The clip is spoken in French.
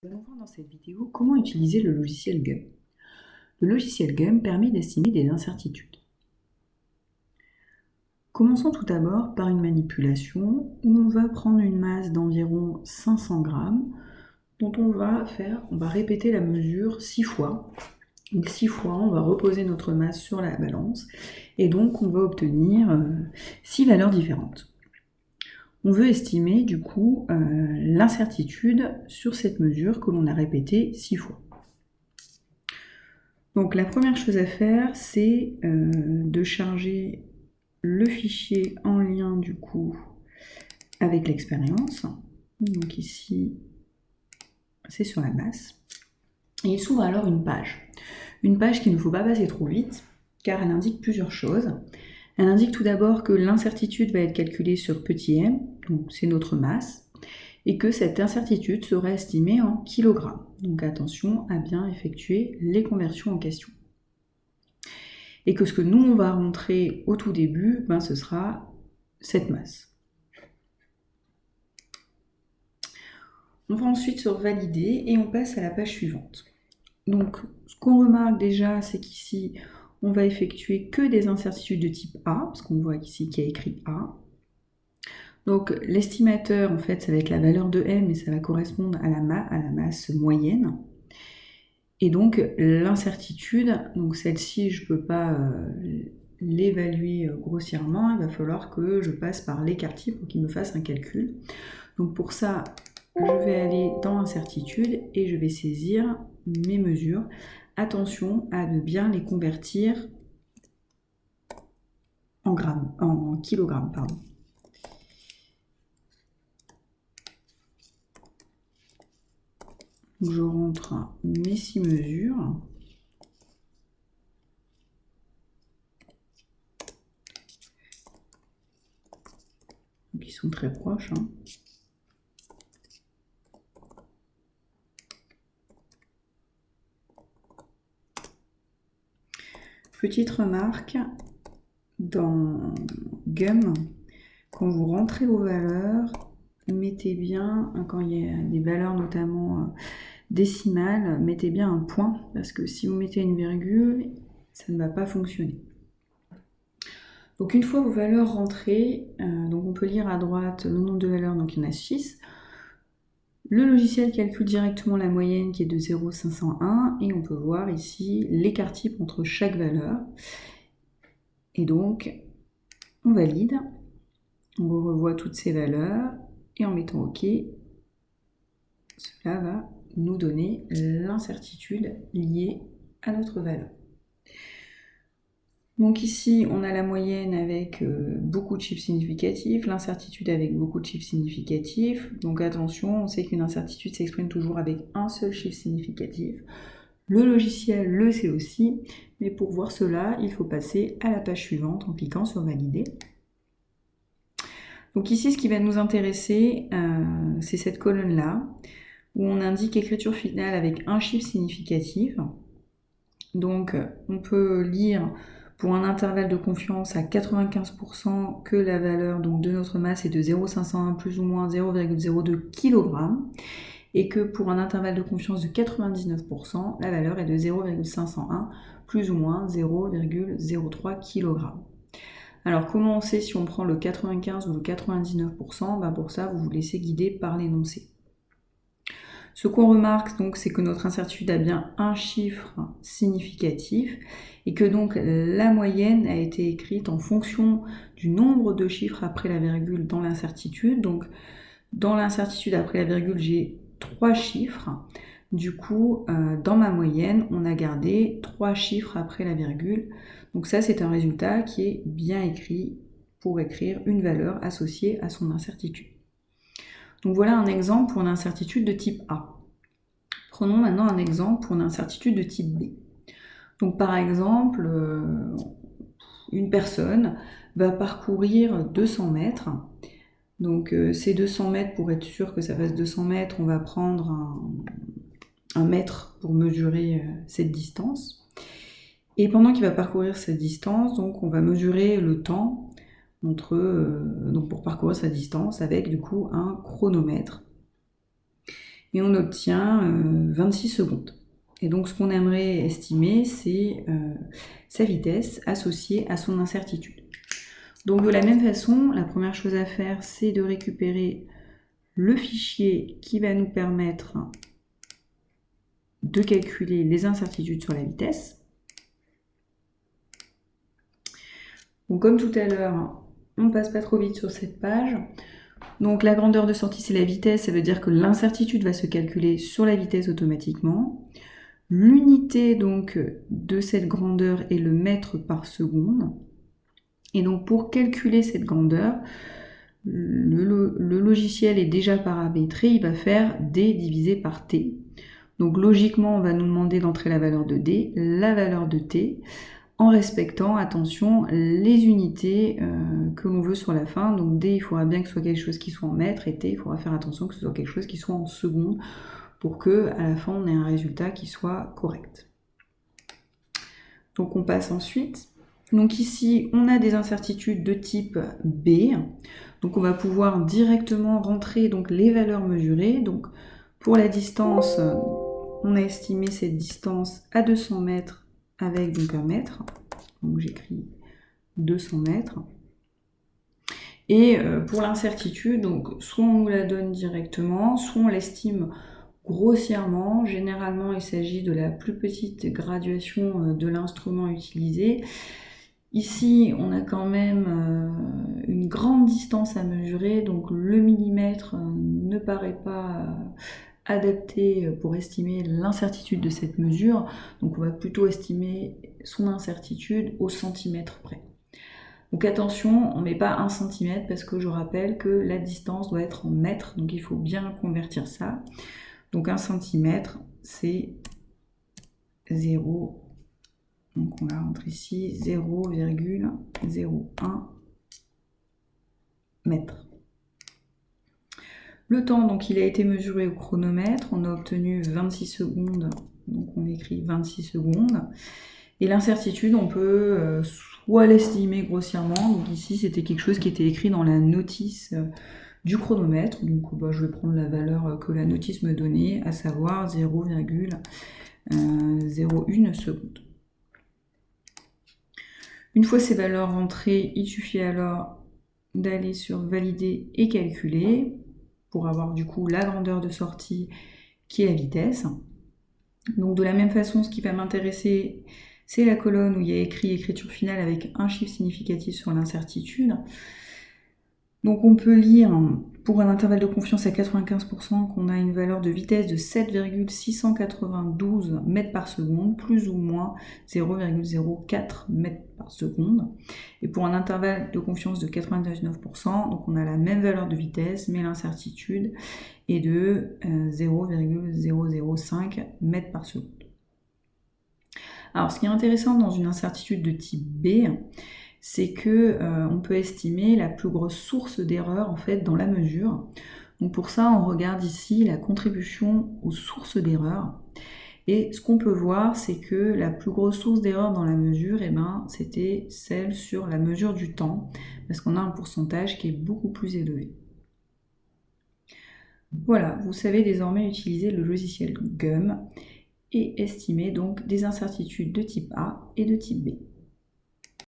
Nous allons voir dans cette vidéo comment utiliser le logiciel GUM. Le logiciel GUM permet d'estimer des incertitudes. Commençons tout d'abord par une manipulation où on va prendre une masse d'environ 500 grammes dont on va répéter la mesure 6 fois. Donc 6 fois, on va reposer notre masse sur la balance et donc on va obtenir 6 valeurs différentes. On veut estimer du coup l'incertitude sur cette mesure que l'on a répétée 6 fois. Donc la première chose à faire, c'est de charger le fichier en lien du coup avec l'expérience. Donc ici, c'est sur la masse. Et il s'ouvre alors une page. Une page qu'il ne faut pas passer trop vite, car elle indique plusieurs choses. Elle indique tout d'abord que l'incertitude va être calculée sur petit m, donc c'est notre masse, et que cette incertitude sera estimée en kilogrammes. Donc attention à bien effectuer les conversions en question. Et que ce que nous on va rentrer au tout début, ce sera cette masse. On va ensuite sur valider et on passe à la page suivante. Donc ce qu'on remarque déjà, c'est qu'ici on va effectuer que des incertitudes de type A, parce qu'on voit ici qu'il y a écrit A. Donc l'estimateur, en fait, ça va être la valeur de M et ça va correspondre à la masse moyenne. Et donc l'incertitude, donc celle-ci, je ne peux pas l'évaluer grossièrement, il va falloir que je passe par l'écart-type pour qu'il me fasse un calcul. Donc pour ça, je vais aller dans incertitude et je vais saisir mes mesures. Attention à ne bien les convertir en kilogrammes, pardon. Donc je rentre mes 6 mesures. Donc ils sont très proches. Petite remarque, dans GUM, quand vous rentrez vos valeurs, mettez bien, quand il y a des valeurs notamment décimales, mettez bien un point, parce que si vous mettez une virgule, ça ne va pas fonctionner. Donc une fois vos valeurs rentrées, donc on peut lire à droite le nombre de valeurs, donc il y en a 6. Le logiciel calcule directement la moyenne qui est de 0,501 et on peut voir ici l'écart-type entre chaque valeur. Et donc, on valide, on revoit toutes ces valeurs et en mettant OK, cela va nous donner l'incertitude liée à notre valeur. Donc ici, on a la moyenne avec beaucoup de chiffres significatifs, l'incertitude avec beaucoup de chiffres significatifs. Donc attention, on sait qu'une incertitude s'exprime toujours avec un seul chiffre significatif. Le logiciel le sait aussi, mais pour voir cela, il faut passer à la page suivante en cliquant sur Valider. Donc ici, ce qui va nous intéresser, c'est cette colonne-là, où on indique écriture finale avec un chiffre significatif. Donc on peut lire pour un intervalle de confiance à 95% que la valeur donc, de notre masse est de 0,501 plus ou moins 0,02 kg et que pour un intervalle de confiance de 99%, la valeur est de 0,501 plus ou moins 0,03 kg. Alors comment on sait si on prend le 95 ou le 99%? Pour ça, vous vous laissez guider par l'énoncé. Ce qu'on remarque donc, c'est que notre incertitude a bien un chiffre significatif et que donc la moyenne a été écrite en fonction du nombre de chiffres après la virgule dans l'incertitude. Donc dans l'incertitude après la virgule, j'ai 3 chiffres. Du coup, dans ma moyenne, on a gardé 3 chiffres après la virgule. Donc ça, c'est un résultat qui est bien écrit pour écrire une valeur associée à son incertitude. Donc voilà un exemple pour une incertitude de type A. Prenons maintenant un exemple pour une incertitude de type B. Donc par exemple, une personne va parcourir 200 mètres. Donc ces 200 mètres, pour être sûr que ça fasse 200 mètres, on va prendre un mètre pour mesurer cette distance. Et pendant qu'il va parcourir cette distance, donc on va mesurer le temps donc pour parcourir sa distance avec du coup un chronomètre. et on obtient 26 secondes. Et donc ce qu'on aimerait estimer, c'est sa vitesse associée à son incertitude. Donc de la même façon, la première chose à faire, c'est de récupérer le fichier qui va nous permettre de calculer les incertitudes sur la vitesse. Donc comme tout à l'heure, on ne passe pas trop vite sur cette page. Donc la grandeur de sortie, c'est la vitesse, ça veut dire que l'incertitude va se calculer sur la vitesse automatiquement. L'unité donc de cette grandeur est le mètre par seconde. Et donc pour calculer cette grandeur, le logiciel est déjà paramétré, il va faire d divisé par t. Donc logiquement, on va nous demander d'entrer la valeur de d, la valeur de t, en respectant, attention, les unités que l'on veut sur la fin. Donc d, il faudra bien que ce soit quelque chose qui soit en mètres, et t, il faudra faire attention que ce soit quelque chose qui soit en secondes, pour que à la fin, on ait un résultat qui soit correct. Donc on passe ensuite. Donc ici, on a des incertitudes de type B. Donc on va pouvoir directement rentrer donc, les valeurs mesurées. Donc pour la distance, on a estimé cette distance à 200 mètres avec donc 1 mètre. Donc j'écris 200 mètres. Et pour l'incertitude, donc soit on nous la donne directement, soit on l'estime grossièrement. Généralement, il s'agit de la plus petite graduation de l'instrument utilisé. Ici, on a quand même une grande distance à mesurer, donc le millimètre ne paraît pas adapté pour estimer l'incertitude de cette mesure. Donc on va plutôt estimer son incertitude au centimètre près. Donc attention, on ne met pas 1 cm parce que je rappelle que la distance doit être en mètres, donc il faut bien convertir ça. Donc 1 cm, c'est 0. Donc on la rentre ici, 0,01 mètre. Le temps, donc il a été mesuré au chronomètre, on a obtenu 26 secondes, donc on écrit 26 secondes. Et l'incertitude, on peut soit l'estimer grossièrement, donc ici c'était quelque chose qui était écrit dans la notice du chronomètre, donc je vais prendre la valeur que la notice me donnait, à savoir 0,01 seconde. Une fois ces valeurs rentrées, il suffit alors d'aller sur valider et calculer pour avoir du coup la grandeur de sortie qui est la vitesse. Donc de la même façon, ce qui va m'intéresser, c'est la colonne où il y a écrit écriture finale avec un chiffre significatif sur l'incertitude. Donc on peut lire pour un intervalle de confiance à 95% qu'on a une valeur de vitesse de 7,692 mètres par seconde, plus ou moins 0,04 mètres par seconde. Et pour un intervalle de confiance de 99%, donc on a la même valeur de vitesse, mais l'incertitude est de 0,005 mètres par seconde. Alors ce qui est intéressant dans une incertitude de type B, c'est que on peut estimer la plus grosse source d'erreur en fait dans la mesure. Donc pour ça, on regarde ici la contribution aux sources d'erreur. Et ce qu'on peut voir, c'est que la plus grosse source d'erreur dans la mesure, c'était celle sur la mesure du temps, parce qu'on a un pourcentage qui est beaucoup plus élevé. Voilà, vous savez désormais utiliser le logiciel GUM et estimer donc des incertitudes de type A et de type B.